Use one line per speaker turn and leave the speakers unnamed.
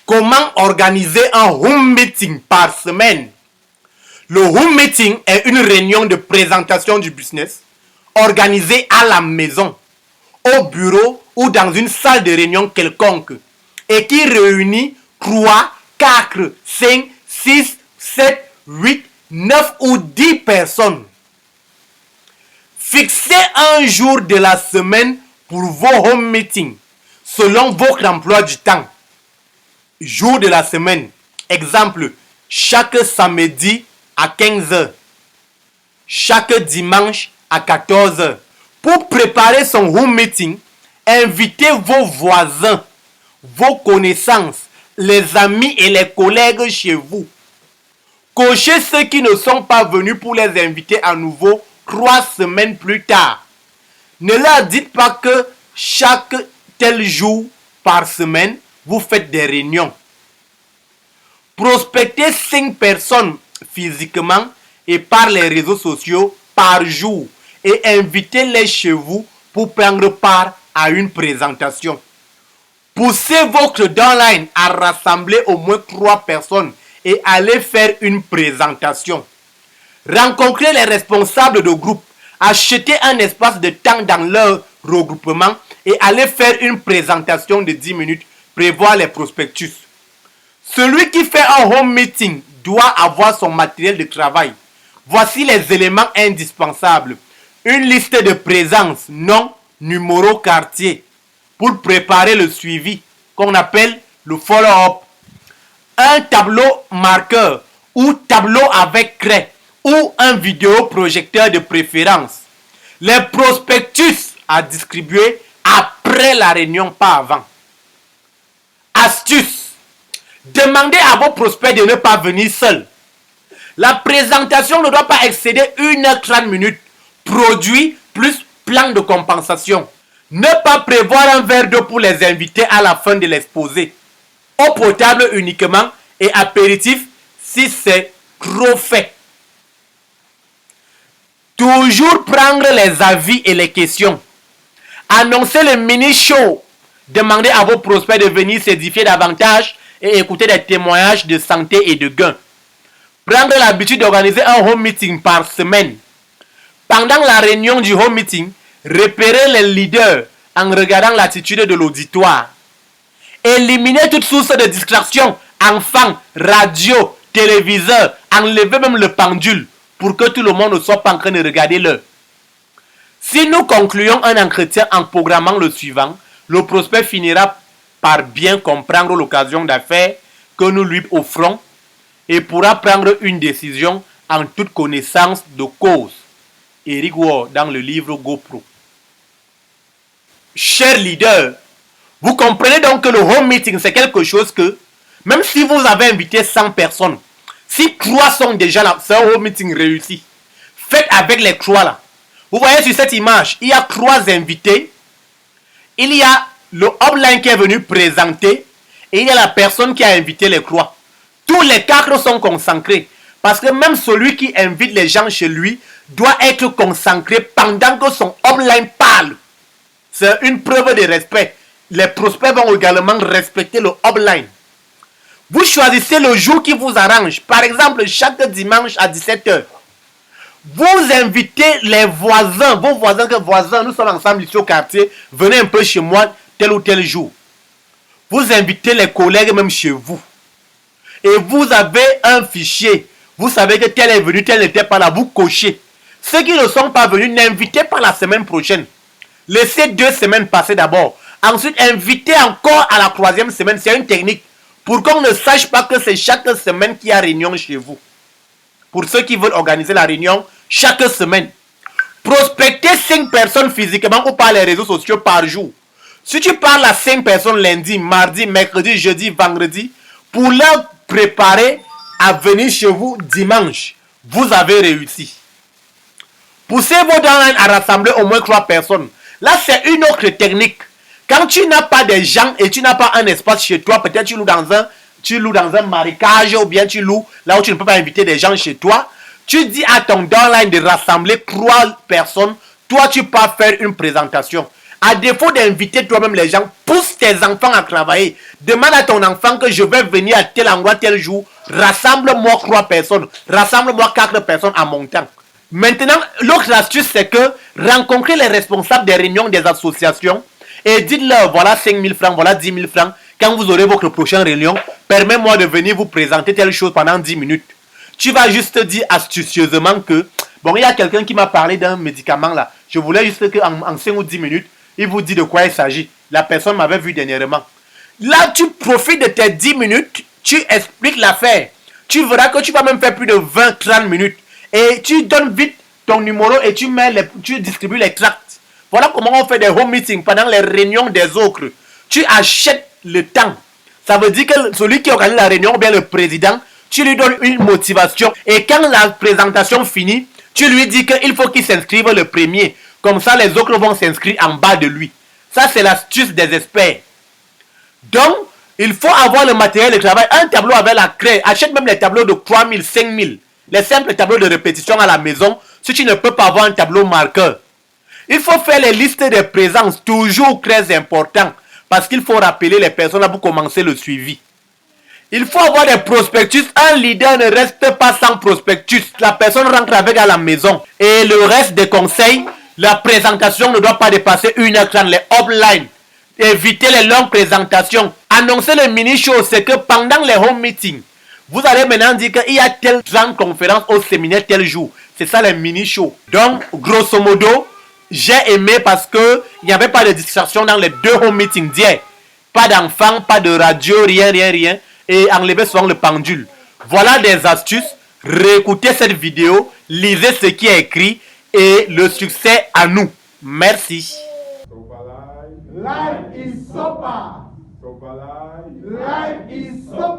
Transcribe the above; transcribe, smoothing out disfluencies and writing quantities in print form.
Comment organiser un home meeting par semaine? Le home meeting est une réunion de présentation du business organisée à la maison, au bureau ou dans une salle de réunion quelconque et qui réunit 3, 4, 5, 6, 7, 8, 9 ou 10 personnes. Fixez un jour de la semaine pour vos home meetings selon votre emploi du temps. Jour de la semaine. Exemple, chaque samedi à 15h. Chaque dimanche à 14h. Pour préparer son home meeting, invitez vos voisins, vos connaissances, les amis et les collègues chez vous. Cochez ceux qui ne sont pas venus pour les inviter à nouveau 3 semaines plus tard. Ne leur dites pas que chaque tel jour par semaine, vous faites des réunions. Prospectez 5 personnes physiquement et par les réseaux sociaux par jour et invitez-les chez vous pour prendre part à une présentation. Poussez votre downline à rassembler au moins 3 personnes et allez faire une présentation. Rencontrez les responsables de groupe, achetez un espace de temps dans leur regroupement et allez faire une présentation de 10 minutes, prévoir les prospectus. Celui qui fait un home meeting doit avoir son matériel de travail. Voici les éléments indispensables. Une liste de présence, nom, numéro, quartier, pour préparer le suivi, qu'on appelle le follow-up. Un tableau marqueur ou tableau avec craie ou un vidéoprojecteur de préférence. Les prospectus à distribuer après la réunion, pas avant. Astuce. Demandez à vos prospects de ne pas venir seuls. La présentation ne doit pas excéder 1h30. Produit plus plan de compensation. Ne pas prévoir un verre d'eau pour les invités à la fin de l'exposé. Eau potable uniquement et apéritif si c'est trop fait. Toujours prendre les avis et les questions. Annoncez le mini-show. Demandez à vos prospects de venir s'édifier davantage et écouter des témoignages de santé et de gains. Prendre l'habitude d'organiser un home meeting par semaine. Pendant la réunion du home meeting, repérez les leaders en regardant l'attitude de l'auditoire. Éliminez toute source de distraction, enfants, radio, téléviseur, enlevez même le pendule pour que tout le monde ne soit pas en train de regarder l'heure. Si nous concluons un entretien en programmant le suivant, le prospect finira par bien comprendre l'occasion d'affaires que nous lui offrons et pourra prendre une décision en toute connaissance de cause. Eric Ward dans le livre GoPro. Chers leaders, vous comprenez donc que le home meeting c'est quelque chose que, même si vous avez invité 100 personnes, si 3 sont déjà là, c'est un home meeting réussi. Faites avec les 3 là. Vous voyez sur cette image, il y a 3 invités. Il y a le upline qui est venu présenter et il y a la personne qui a invité les 3. Tous les 4 sont concentrés. Parce que même celui qui invite les gens chez lui doit être concentré pendant que son upline parle. C'est une preuve de respect. Les prospects vont également respecter le upline. Vous choisissez le jour qui vous arrange. Par exemple, chaque dimanche à 17h. Vous invitez les voisins, vos voisins, nous sommes ensemble ici au quartier, venez un peu chez moi tel ou tel jour. Vous invitez les collègues même chez vous. Et vous avez un fichier. Vous savez que tel est venu, tel n'était pas là, vous cochez. Ceux qui ne sont pas venus, n'invitez pas la semaine prochaine. Laissez 2 semaines passer d'abord. Ensuite, invitez encore à la 3e semaine. C'est une technique. Pour qu'on ne sache pas que c'est chaque semaine qu'il y a réunion chez vous. Pour ceux qui veulent organiser la réunion chaque semaine. Prospectez 5 personnes physiquement ou par les réseaux sociaux par jour. Si tu parles à 5 personnes lundi, mardi, mercredi, jeudi, vendredi, pour leur préparer à venir chez vous dimanche, vous avez réussi. Poussez vos downlines à rassembler au moins 3 personnes. Là, c'est une autre technique. Quand tu n'as pas des gens et tu n'as pas un espace chez toi, peut-être tu loues dans un marécage ou bien tu loues là où tu ne peux pas inviter des gens chez toi. Tu dis à ton downline de rassembler 3 personnes. Toi, tu pars faire une présentation. À défaut d'inviter toi-même les gens, pousse tes enfants à travailler. Demande à ton enfant que je vais venir à tel endroit, tel jour. Rassemble-moi 3 personnes. Rassemble-moi 4 personnes à mon temps. Maintenant, l'autre astuce, c'est que rencontrer les responsables des réunions des associations et dites-leur, voilà 5 000 francs, voilà 10 000 francs. Quand vous aurez votre prochaine réunion, permettez-moi de venir vous présenter telle chose pendant 10 minutes. Tu vas juste dire astucieusement que, bon, il y a quelqu'un qui m'a parlé d'un médicament là. Je voulais juste qu'en 5 ou 10 minutes, il vous dit de quoi il s'agit. La personne m'avait vu dernièrement. Là, tu profites de tes 10 minutes, tu expliques l'affaire. Tu verras que tu vas même faire plus de 20-30 minutes. Et tu donnes vite ton numéro et tu distribues les tracts. Voilà comment on fait des home meetings pendant les réunions des autres. Tu achètes le temps. Ça veut dire que celui qui organise la réunion, ou bien le président, tu lui donnes une motivation. Et quand la présentation finit, tu lui dis qu'il faut qu'il s'inscrive le premier. Comme ça, les autres vont s'inscrire en bas de lui. Ça, c'est l'astuce des experts. Donc, il faut avoir le matériel de travail. Un tableau avec la craie. Achète même les tableaux de 3 000, 5 000. Les simples tableaux de répétition à la maison. Si tu ne peux pas avoir un tableau marqueur. Il faut faire les listes de présences. Toujours très important. Parce qu'il faut rappeler les personnes pour commencer le suivi. Il faut avoir des prospectus. Un leader ne reste pas sans prospectus. La personne rentre avec à la maison. Et le reste des conseils, la présentation ne doit pas dépasser 1h30. Les offline. Évitez les longues présentations. Annoncer le mini-show, c'est que pendant les home meetings, vous allez maintenant dire qu'il y a telle grande conférence au séminaire tel jour. C'est ça les mini-shows. Donc, grosso modo, j'ai aimé parce que il n'y avait pas de distraction dans les 2 home meetings d'hier. Pas d'enfants, pas de radio, rien. Et enlever souvent le pendule. Voilà des astuces. Réécoutez cette vidéo, lisez ce qui est écrit et le succès à nous. Merci.
Life is super. Life is super.